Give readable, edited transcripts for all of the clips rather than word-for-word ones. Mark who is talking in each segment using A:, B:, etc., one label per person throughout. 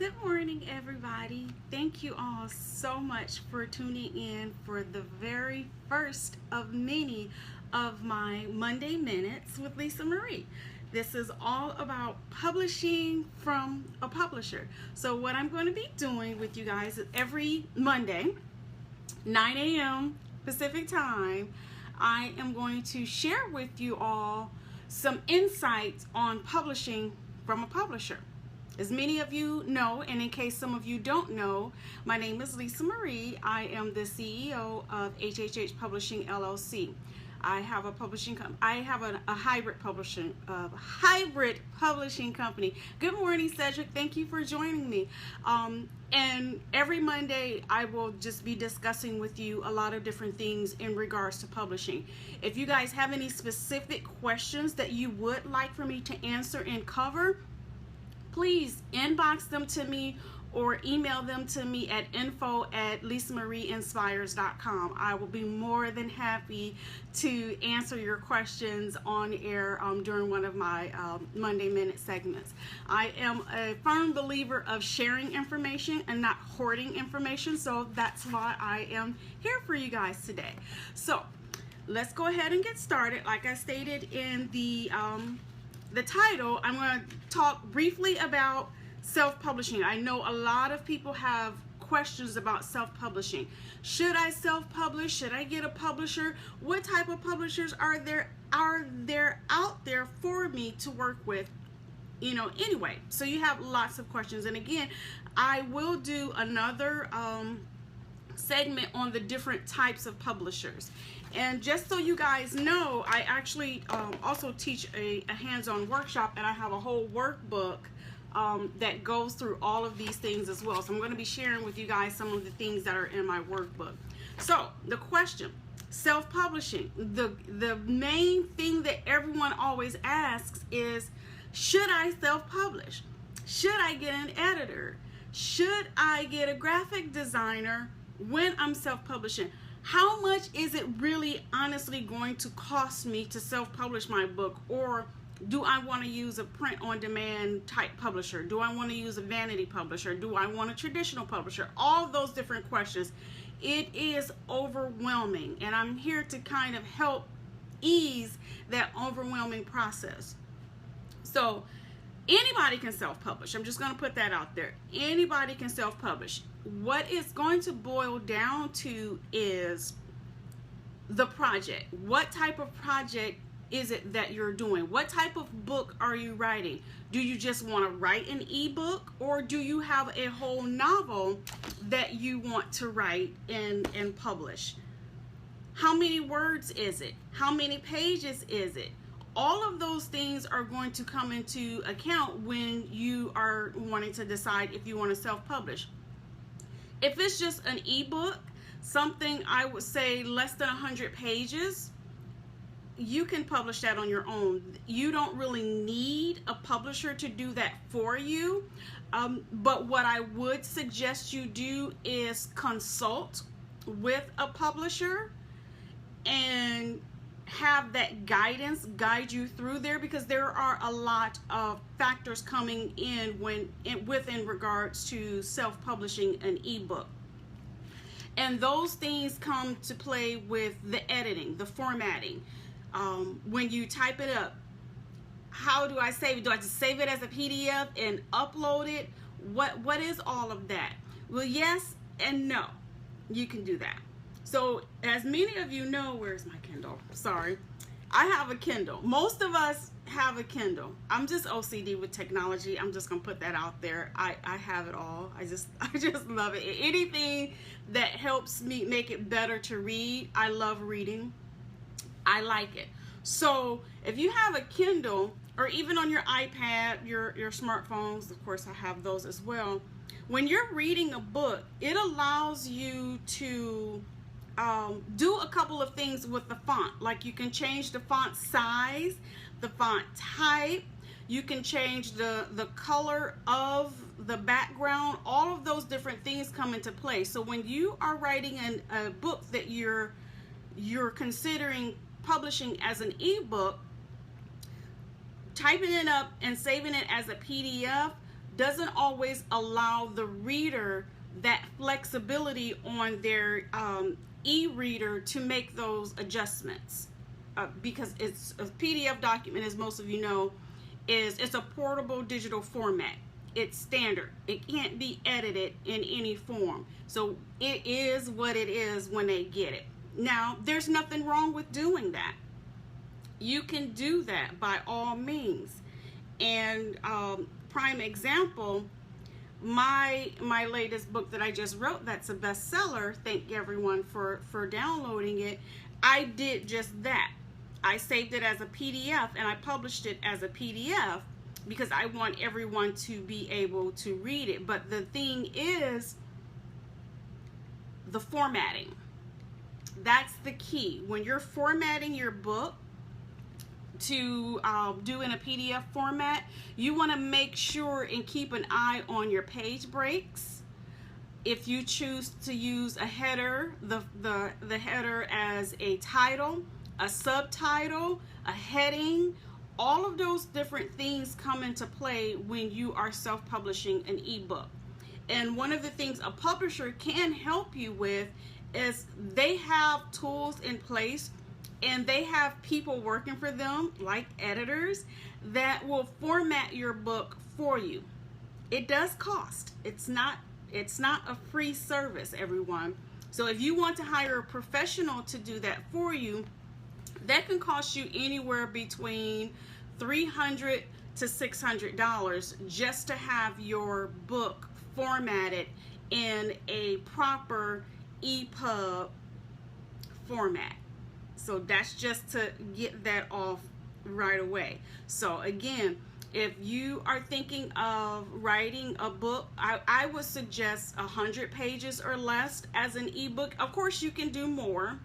A: Good morning, everybody. Thank you all so much for tuning in for the very first of many of my Monday Minutes with Lisa Marie. This is all about publishing from a publisher. So what I'm going to be doing with you guys is every Monday, 9 a.m. Pacific time, I am going to share with you all some insights on publishing from a publisher. As many of you know, and in case some of you don't know, my name is Lisa Marie. I am the CEO of HHH Publishing LLC. I have a publishing I have a hybrid publishing company. Good morning, Cedric. Thank you for joining me. And every Monday, I will just be discussing with you a lot of different things in regards to publishing. If you guys have any specific questions that you would like for me to answer and cover, please inbox them to me or email them to me at info@lisamarieinspires.com. I will be more than happy to answer your questions on air during one of my Monday Minute segments. I am a firm believer of sharing information and not hoarding information, so that's why I am here for you guys today. So let's go ahead and get started. Like I stated in the title, I'm going to talk briefly about self-publishing. I know a lot of people have questions about self-publishing. Should I self-publish? Should I get a publisher? What type of publishers are there out there for me to work with? Anyway, so you have lots of questions. And again, I will do another segment on the different types of publishers. And just so you guys know, I actually also teach a hands-on workshop, and I have a whole workbook that goes through all of these things as well. So I'm going to be sharing with you guys some of the things that are in my workbook. So the question, self-publishing, the main thing that everyone always asks is, should I self-publish? Should I get an editor? Should I get a graphic designer when I'm self-publishing? How much is it really honestly going to cost me to self-publish my book? Or do I want to use a print-on-demand type publisher? Do I want to use a vanity publisher? Do I want a traditional publisher? All those different questions. It is overwhelming, and I'm here to kind of help ease that overwhelming process. So anybody can self-publish. I'm just going to put that out there. Anybody can self-publish. What it's going to boil down to is the project. What type of project is it that you're doing? What type of book are you writing? Do you just want to write an ebook, or do you have a whole novel that you want to write and publish? How many words is it? How many pages is it? All of those things are going to come into account when you are wanting to decide if you want to self-publish. If it's just an ebook, something I would say less than 100 pages, you can publish that on your own. You don't really need a publisher to do that for you. But what I would suggest you do is consult with a publisher and have that guidance guide you through there, because there are a lot of factors coming in in regards to self-publishing an ebook. And those things come to play with the editing, the formatting. When you type it up, how do I save it? Do I just save it as a PDF and upload it? What is all of that? Well, yes and no. You can do that. So as many of you know, where's my Kindle? Sorry. I have a Kindle. Most of us have a Kindle. I'm just OCD with technology. I'm just going to put that out there. I have it all. I just love it. Anything that helps me make it better to read, I love reading. I like it. So if you have a Kindle, or even on your iPad, your smartphones, of course I have those as well, when you're reading a book, it allows you to do a couple of things with the font. Like, you can change the font size, the font type, you can change the color of the background. All of those different things come into play. So when you are writing a book that you're considering publishing as an ebook, typing it up and saving it as a PDF doesn't always allow the reader that flexibility on their e-reader to make those adjustments, because it's a PDF document, as most of you know, it's a portable digital format. It's standard. It can't be edited in any form. So it is what it is when they get it. Now, there's nothing wrong with doing that. You can do that by all means. And prime example, my latest book that I just wrote, that's a bestseller, thank everyone for downloading it. I did just that. I saved it as a PDF and I published it as a PDF because I want everyone to be able to read it. But the thing is, the formatting. That's the key. When you're formatting your book to do in a PDF format, you want to make sure and keep an eye on your page breaks. If you choose to use a header, the header as a title, a subtitle, a heading, all of those different things come into play when you are self-publishing an ebook. And one of the things a publisher can help you with is they have tools in place and they have people working for them, like editors, that will format your book for you. It does cost. It's not a free service, everyone. So if you want to hire a professional to do that for you, that can cost you anywhere between $300 to $600 just to have your book formatted in a proper EPUB format. So that's just to get that off right away. So again, if you are thinking of writing a book, I would suggest 100 pages or less as an ebook. Of course, you can do more.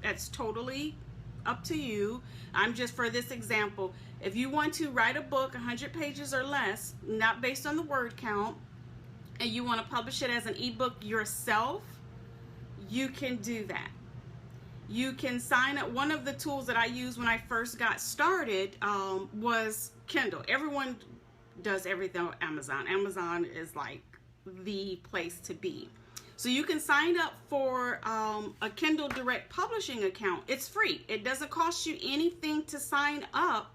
A: That's totally up to you. I'm just, for this example, if you want to write a book 100 pages or less, not based on the word count, and you want to publish it as an ebook yourself, you can do that. You can sign up. One of the tools that I used when I first got started was Kindle. Everyone does everything on Amazon. Amazon is like the place to be. So you can sign up for a Kindle Direct Publishing account. It's free. It doesn't cost you anything to sign up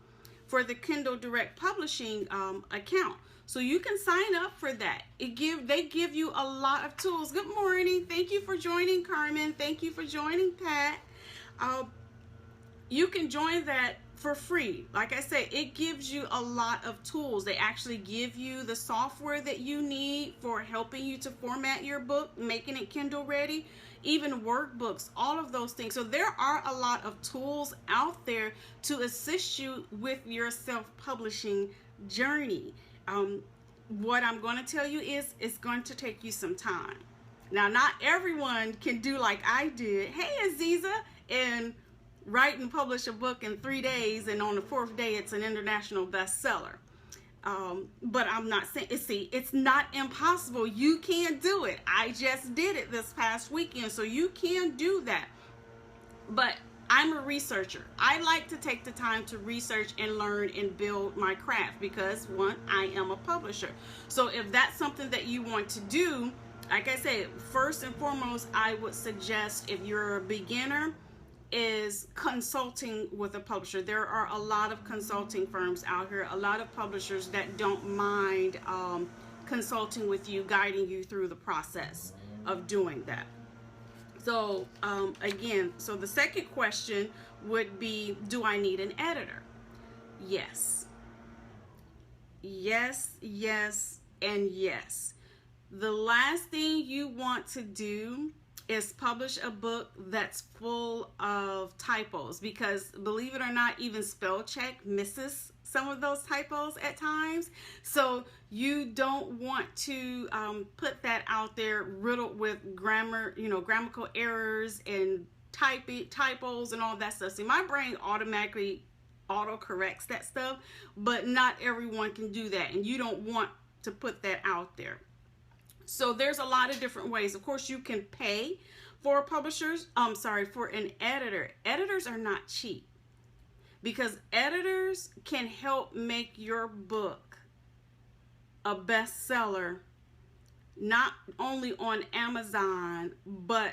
A: for the Kindle Direct Publishing account. So you can sign up for that. They give you a lot of tools. Good morning. Thank you for joining, Carmen. Thank you for joining, Pat. You can join that for free. Like I said, it gives you a lot of tools. They actually give you the software that you need for helping you to format your book, making it Kindle ready, even workbooks, all of those things. So there are a lot of tools out there to assist you with your self-publishing journey. What I'm going to tell you is it's going to take you some time. Now, not everyone can do like I did. Hey, Aziza, and write and publish a book in 3 days, and on the 4th day, it's an international bestseller. But I'm not saying, see, it's not impossible. You can do it. I just did it this past weekend, so you can do that. But I'm a researcher. I like to take the time to research and learn and build my craft because, one, I am a publisher. So if that's something that you want to do, like I said, first and foremost, I would suggest, if you're a beginner, is consulting with a publisher. There are a lot of consulting firms out here, a lot of publishers that don't mind consulting with you, guiding you through the process of doing that. So again, so the second question would be, do I need an editor? Yes. Yes, yes, and yes. The last thing you want to do is publish a book that's full of typos, because believe it or not, even spell check misses some of those typos at times. So you don't want to put that out there riddled with grammar, grammatical errors and typos and all that stuff. See, my brain automatically auto-corrects that stuff, but not everyone can do that, and you don't want to put that out there. So there's a lot of different ways. Of course, you can pay for for an editor. Editors are not cheap, because editors can help make your book a bestseller, not only on Amazon, but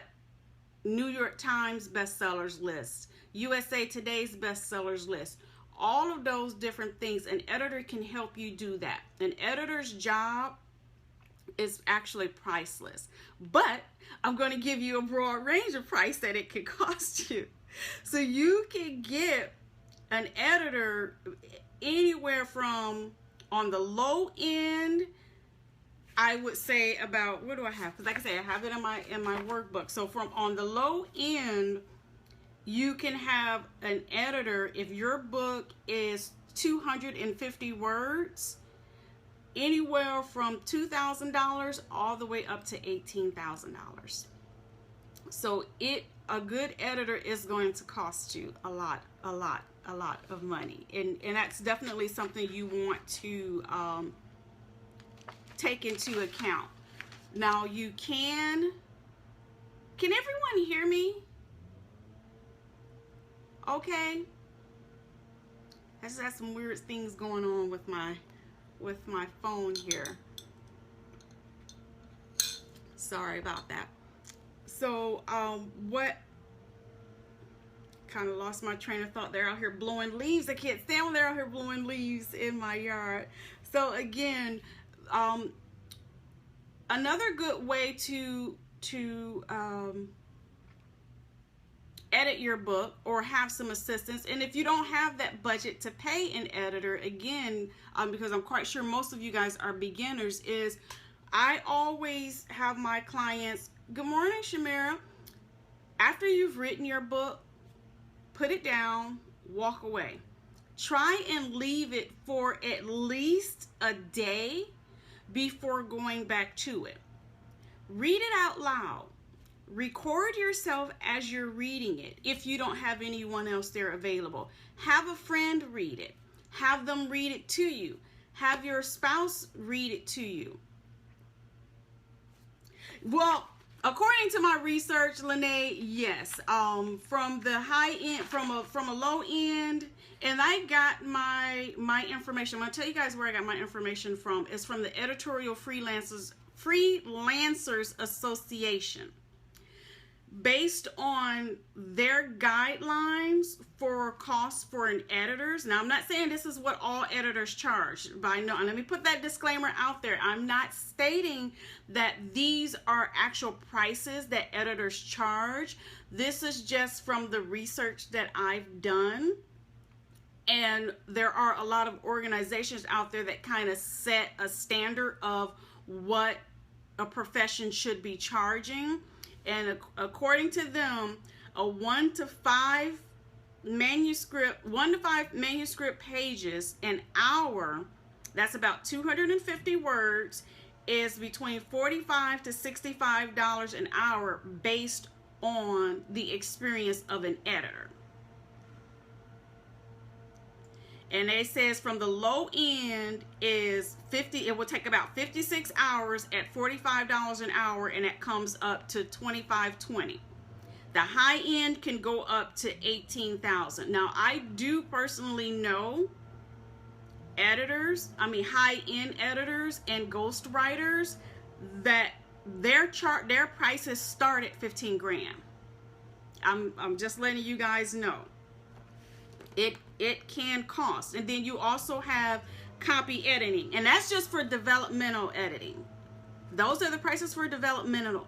A: New York Times bestsellers list, USA Today's bestsellers list, all of those different things. An editor can help you do that. An editor's job is actually priceless, but I'm going to give you a broad range of price that it could cost you. So you can get an editor anywhere from, on the low end, I would say about, what do I have? Because like I say, I have it in my workbook. So from on the low end, you can have an editor, if your book is 250 words, anywhere from $2,000 all the way up to $18,000. So a good editor is going to cost you a lot of money, and that's definitely something you want to take into account. Now you can everyone hear me? Okay. I just had some weird things going on with my phone here. Sorry about that. So what, kind of lost my train of thought. They're out here blowing leaves. I can't stand when they're out here blowing leaves in my yard. So again, another good way to edit your book or have some assistance, and if you don't have that budget to pay an editor, again, because I'm quite sure most of you guys are beginners, is I always have my clients, good morning Shamira, after you've written your book, put it down, walk away. Try and leave it for at least a day before going back to it. Read it out loud. Record yourself as you're reading it if you don't have anyone else there available. Have a friend read it. Have them read it to you. Have your spouse read it to you. Well, according to my research, Lene, yes. From the high end, from a low end, and I got my information. I'm gonna tell you guys where I got my information from. It's from the Editorial Freelancers Association. Based on their guidelines for costs for an editors. Now, I'm not saying this is what all editors charge, but no, let me put that disclaimer out there. I'm not stating that these are actual prices that editors charge. This is just from the research that I've done. And there are a lot of organizations out there that kind of set a standard of what a profession should be charging. And according to them, a 1 to 5 manuscript pages an hour, that's about 250 words, is between $45 to $65 an hour based on the experience of an editor. And it says from the low end is it will take about 56 hours at $45 an hour, and it comes up to $25.20. The high end can go up to $18,000. Now, I do personally know high-end editors and ghostwriters that their prices start at 15 grand. I'm just letting you guys know. It can cost. And then you also have copy editing, and that's just for developmental editing. Those are the prices for developmental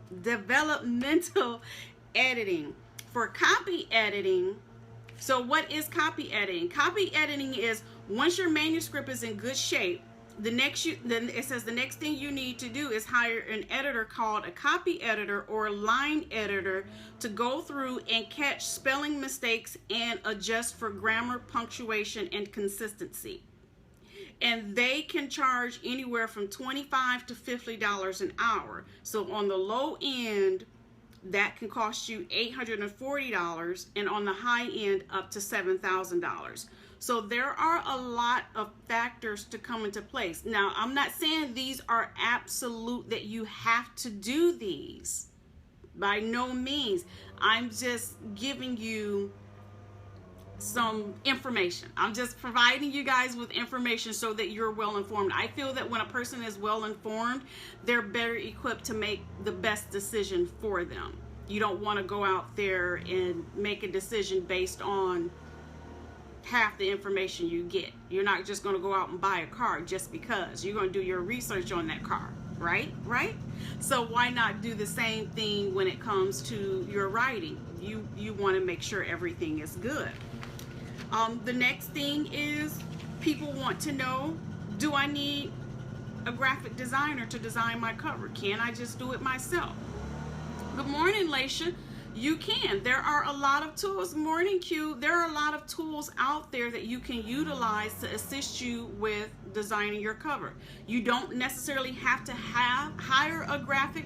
A: editing. For copy editing, so what is copy editing? Copy editing is once your manuscript is in good shape, it says the next thing you need to do is hire an editor called a copy editor or line editor to go through and catch spelling mistakes and adjust for grammar, punctuation, and consistency. And they can charge anywhere from $25 to $50 an hour. So on the low end, that can cost you $840, and on the high end up to $7,000. So there are a lot of factors to come into place. Now, I'm not saying these are absolute that you have to do these. By no means. I'm just giving you some information. I'm just providing you guys with information so that you're well informed. I feel that when a person is well informed, they're better equipped to make the best decision for them. You don't want to go out there and make a decision based on half the information you get. You're not just going to go out and buy a car just because. You're going to do your research on that car, right? So why not do the same thing when it comes to your writing? You want to make sure everything is good. The next thing is, people want to know, do I need a graphic designer to design my cover? Can I just do it myself? Good morning, Laisha. You can. There are a lot of tools. Morning, Q. There are a lot of tools out there that you can utilize to assist you with designing your cover. You don't necessarily have to hire a graphic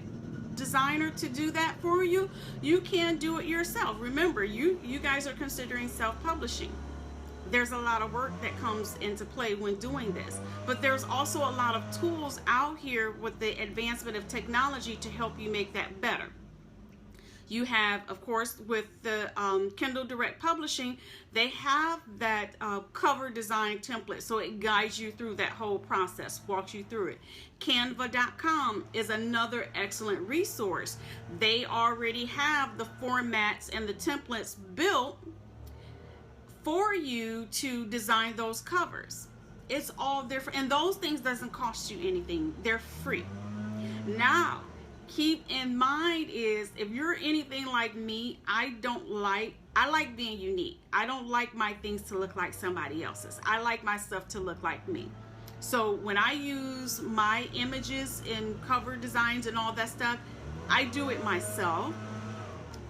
A: designer to do that for you. You can do it yourself. Remember, you guys are considering self-publishing. There's a lot of work that comes into play when doing this, but there's also a lot of tools out here with the advancement of technology to help you make that better. You have, of course, with the Kindle Direct Publishing, they have that cover design template, so it guides you through that whole process, walks you through it. Canva.com is another excellent resource. They already have the formats and the templates built for you to design those covers. It's all different, and those things doesn't cost you anything. They're free. Now, keep in mind is, if you're anything like me, I like being unique. I don't like my things to look like somebody else's. I like my stuff to look like me. So when I use my images in cover designs and all that stuff, I do it myself.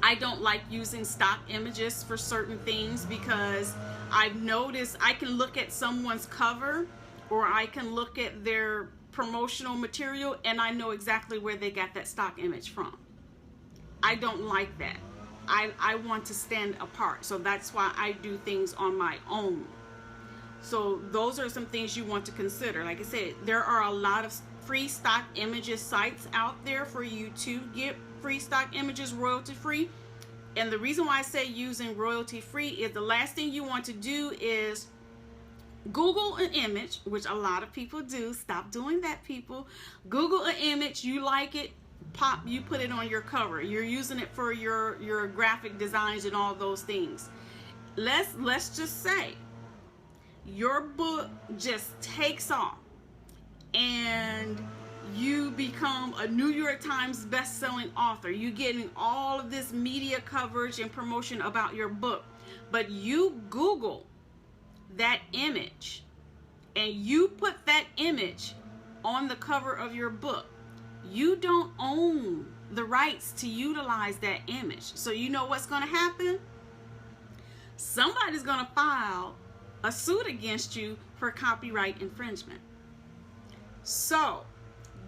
A: I don't like using stock images for certain things, because I've noticed I can look at someone's cover, or I can look at their promotional material, and I know exactly where they got that stock image from. I don't like that. I want to stand apart, so that's why I do things on my own. So those are some things you want to consider. Like I said, there are a lot of free stock images sites out there for you to get free stock images royalty free. And the reason why I say using royalty free is, the last thing you want to do is Google an image, which a lot of people do. Stop doing that, people. Google an image, you like it, you put it on your cover. You're using it for your graphic designs and all those things. Let's just say your book just takes off and you become a New York Times best-selling author. You're getting all of this media coverage and promotion about your book, but you Google that image and you put that image on the cover of your book. You don't own the rights to utilize that image. So you know what's going to happen? Somebody's going to file a suit against you for copyright infringement. So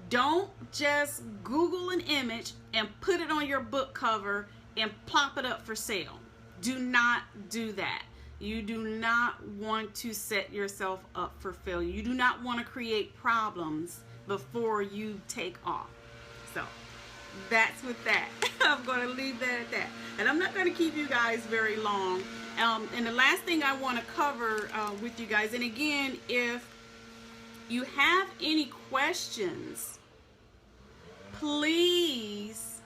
A: don't just Google an image and put it on your book cover and plop it up for sale. Do not do that. You do not want to set yourself up for failure. You do not want to create problems before you take off. So that's with that. I'm going to leave that at that. And I'm not going to keep you guys very long. And the last thing I want to cover with you guys, and again, if you have any questions, please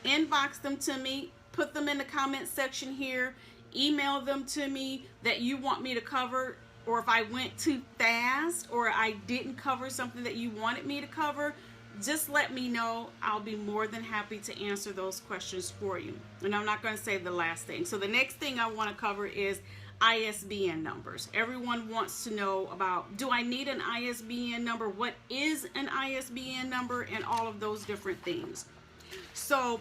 A: inbox them to me, put them in the comment section here, email them to me that you want me to cover, or if I went too fast or I didn't cover something that you wanted me to cover, just let me know. I'll be more than happy to answer those questions for you. And I'm not going to say the last thing. So the next thing I want to cover is ISBN numbers. Everyone wants to know about, do I need an ISBN number? What is an ISBN number? And all of those different things. So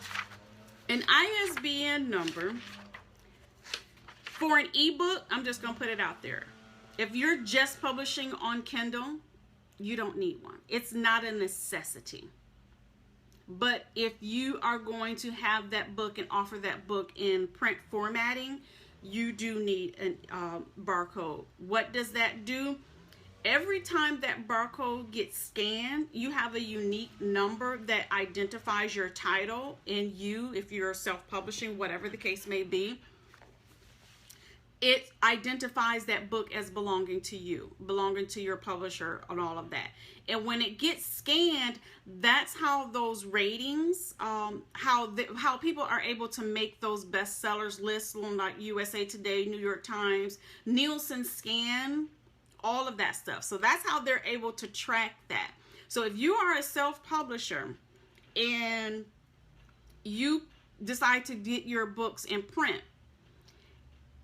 A: an ISBN number for an ebook, I'm just going to put it out there. If you're just publishing on Kindle, you don't need one. It's not a necessity. But if you are going to have that book and offer that book in print formatting, you do need a barcode. What does that do? Every time that barcode gets scanned, you have a unique number that identifies your title and you, if you're self-publishing, whatever the case may be. it identifies that book as belonging to you, belonging to your publisher, and all of that. And when it gets scanned, that's how those ratings, how people are able to make those bestsellers lists on like USA Today, New York Times, Nielsen Scan, all of that stuff. So that's how they're able to track that. So if you are a self-publisher and you decide to get your books in print,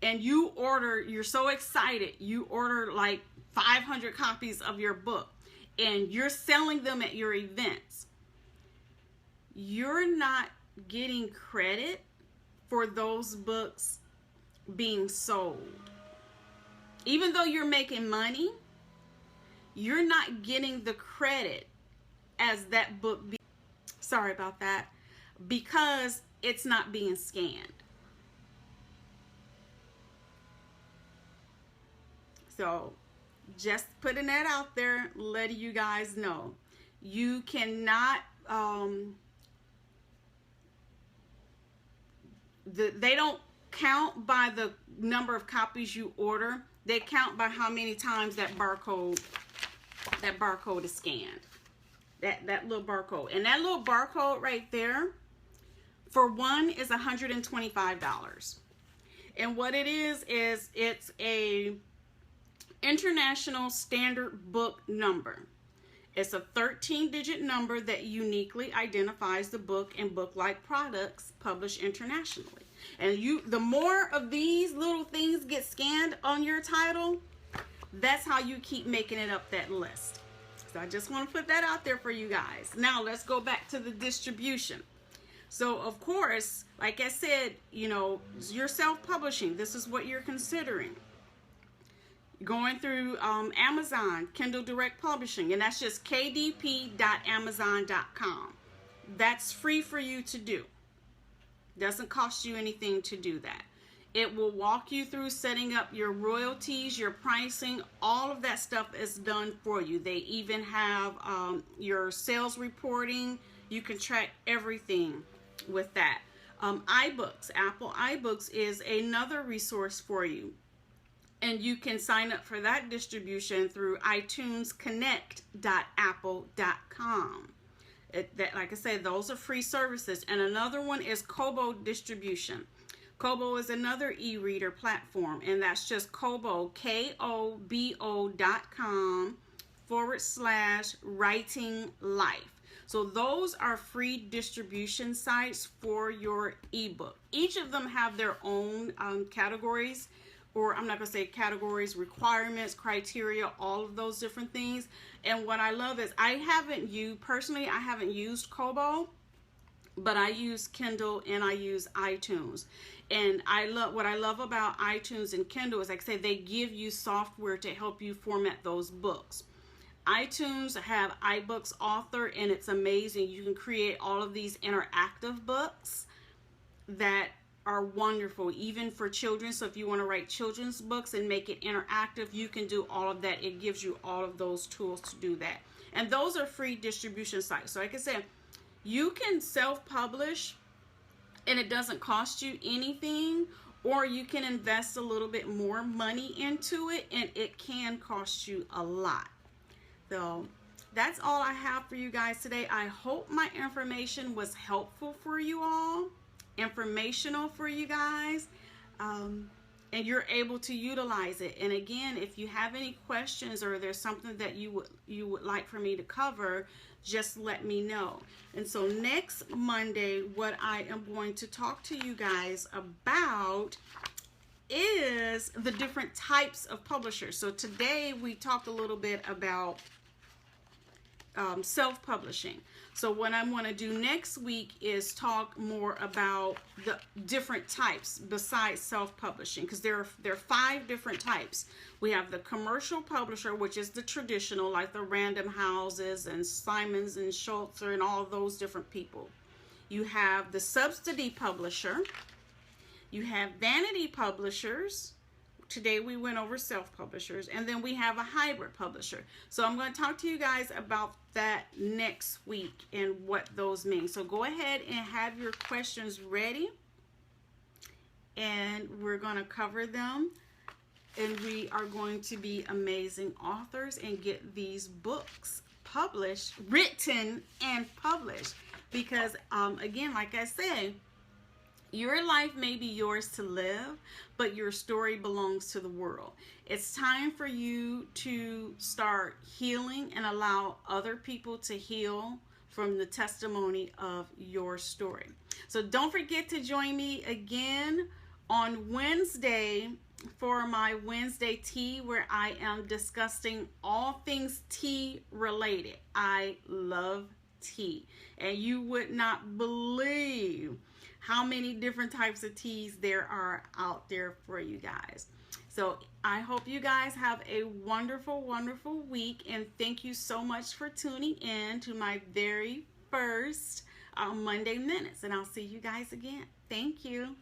A: and you're so excited, you order like 500 copies of your book, and you're selling them at your events, you're not getting credit for those books being sold. Even though you're making money, you're not getting the credit as that book sorry about that, because it's not being scanned. So just putting that out there, letting you guys know. You cannot, they don't count by the number of copies you order. They count by how many times that barcode is scanned. That little barcode. And that little barcode right there, for one, is $125. And what it is it's a International Standard Book Number. It's a 13-digit number that uniquely identifies the book and book-like products published internationally. And the more of these little things get scanned on your title, that's how you keep making it up that list. So I just want to put that out there for you guys. Now let's go back to the distribution. So of course, like I said, you're self-publishing. This is what you're considering. Going through Amazon, Kindle Direct Publishing, and that's just kdp.amazon.com. That's free for you to do. Doesn't cost you anything to do that. It will walk you through setting up your royalties, your pricing, all of that stuff is done for you. They even have your sales reporting. You can track everything with that. iBooks, Apple iBooks is another resource for you. And you can sign up for that distribution through itunesconnect.apple.com. Like I said, those are free services. And another one is Kobo Distribution. Kobo is another e-reader platform, and that's just Kobo, kobo.com/writing life. So those are free distribution sites for your ebook. Each of them have their own categories, or I'm not going to say categories, requirements, criteria, all of those different things. And what I love is I haven't used Kobo, but I use Kindle and I use iTunes. And what I love about iTunes and Kindle is, like I say, they give you software to help you format those books. iTunes have iBooks Author, and it's amazing. You can create all of these interactive books that are wonderful, even for children. So if you want to write children's books and make it interactive, you can do all of that. It gives you all of those tools to do that. And those are free distribution sites. So like I said, you can self-publish and it doesn't cost you anything, or you can invest a little bit more money into it and it can cost you a lot. So that's all I have for you guys today. I hope my information was helpful for you all, informational for you guys, and you're able to utilize it. And again, if you have any questions or there's something that you would like for me to cover, just let me know. And so next Monday, what I am going to talk to you guys about is the different types of publishers. So today we talked a little bit about self-publishing. So what I'm going to do next week is talk more about the different types besides self-publishing, because there are 5 different types. We have the commercial publisher, which is the traditional, like the Random Houses and Simons and Schultz and all those different people. You have the subsidy publisher. You have vanity publishers. Today we went over self-publishers, and then we have a hybrid publisher. So I'm going to talk to you guys about that next week and what those mean. So go ahead and have your questions ready, and we're going to cover them and we are going to be amazing authors and get these books published, written and published. Because again, like I say, your life may be yours to live, but your story belongs to the world. It's time for you to start healing and allow other people to heal from the testimony of your story. So don't forget to join me again on Wednesday for my Wednesday tea, where I am discussing all things tea related. I love tea, and you would not believe how many different types of teas there are out there for you guys. So I hope you guys have a wonderful, wonderful week, and thank you so much for tuning in to my very first Monday Minutes, and I'll see you guys again. Thank you.